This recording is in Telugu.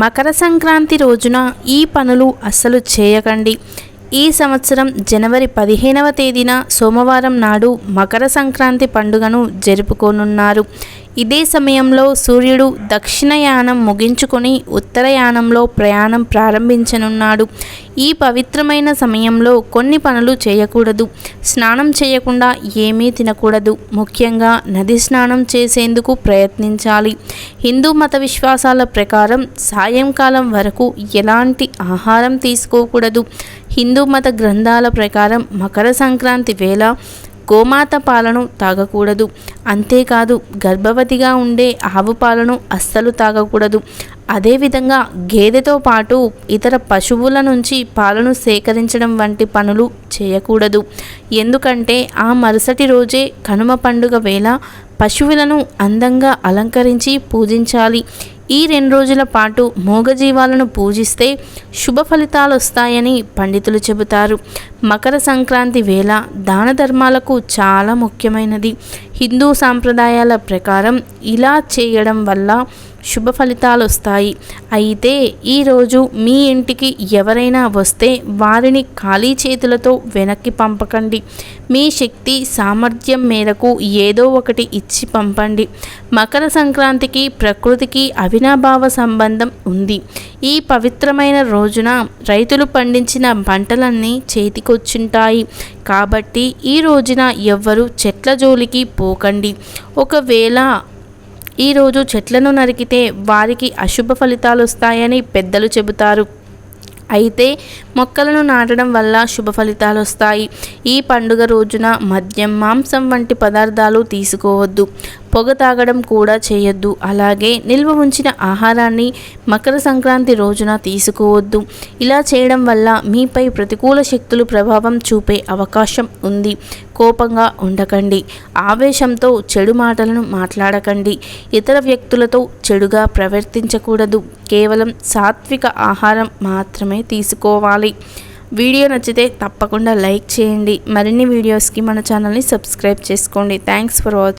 మకర సంక్రాంతి రోజున ఈ పనులు అస్సలు చేయకండి. ఈ సంవత్సరం జనవరి 15వ తేదీన సోమవారం నాడు మకర సంక్రాంతి పండుగను జరుపుకోనున్నారు. ఇదే సమయంలో సూర్యుడు దక్షిణయానం ముగించుకొని ఉత్తరయానంలో ప్రయాణం ప్రారంభించనున్నాడు. ఈ పవిత్రమైన సమయంలో కొన్ని పనులు చేయకూడదు. స్నానం చేయకుండా ఏమీ తినకూడదు. ముఖ్యంగా నది స్నానం చేసేందుకు ప్రయత్నించాలి. హిందూ మత విశ్వాసాల ప్రకారం సాయంకాలం వరకు ఎలాంటి ఆహారం తీసుకోకూడదు. హిందూ మత గ్రంథాల ప్రకారం మకర సంక్రాంతి వేళ గోమాత పాలను తాగకూడదు. అంతేకాదు గర్భవతిగా ఉండే ఆవు పాలను అస్సలు తాగకూడదు. అదేవిధంగా గేదెతో పాటు ఇతర పశువుల నుంచి పాలను సేకరించడం వంటి పనులు చేయకూడదు. ఎందుకంటే ఆ మరుసటి రోజే కనుమ పండుగ వేళ పశువులను అందంగా అలంకరించి పూజించాలి. ఈ 2 రోజుల పాటు మూగజీవాలను పూజిస్తే శుభ ఫలితాలు వస్తాయని పండితులు చెబుతారు. మకర సంక్రాంతి వేళ దాన ధర్మాలకు చాలా ముఖ్యమైనది. హిందూ సాంప్రదాయాల ప్రకారం ఇలా చేయడం వల్ల శుభ ఫలితాలు వస్తాయి. అయితే ఈరోజు మీ ఇంటికి ఎవరైనా వస్తే వారిని ఖాళీ చేతులతో వెనక్కి పంపకండి. మీ శక్తి సామర్థ్యం మేరకు ఏదో ఒకటి ఇచ్చి పంపండి. మకర సంక్రాంతికి ప్రకృతికి అవినాభావ సంబంధం ఉంది. ఈ పవిత్రమైన రోజున రైతులు పండించిన పంటలన్నీ చేతికొచ్చుంటాయి. కాబట్టి ఈ రోజున ఎవ్వరూ చెట్ల జోలికి పోకండి. ఒకవేళ ఈరోజు చెట్లను నరికితే వారికి అశుభ ఫలితాలు వస్తాయని పెద్దలు చెబుతారు. అయితే మొక్కలను నాటడం వల్ల శుభ ఫలితాలు వస్తాయి. ఈ పండుగ రోజున మద్యం, మాంసం వంటి పదార్థాలు తీసుకోవద్దు. పొగ తాగడం కూడా చేయొద్దు. అలాగే నిల్వ ఉంచిన ఆహారాన్ని మకర సంక్రాంతి రోజున తీసుకోవద్దు. ఇలా చేయడం వల్ల మీపై ప్రతికూల శక్తులు ప్రభావం చూపే అవకాశం ఉంది. కోపంగా ఉండకండి. ఆవేశంతో చెడు మాటలను మాట్లాడకండి. ఇతర వ్యక్తులతో చెడుగా ప్రవర్తించకూడదు. కేవలం సాత్విక ఆహారం మాత్రమే తీసుకోవాలి. వీడియో నచ్చితే తప్పకుండా లైక్ చేయండి. మరిన్ని వీడియోస్కి మన ఛానల్ని సబ్స్క్రైబ్ చేసుకోండి. Thanks for watching.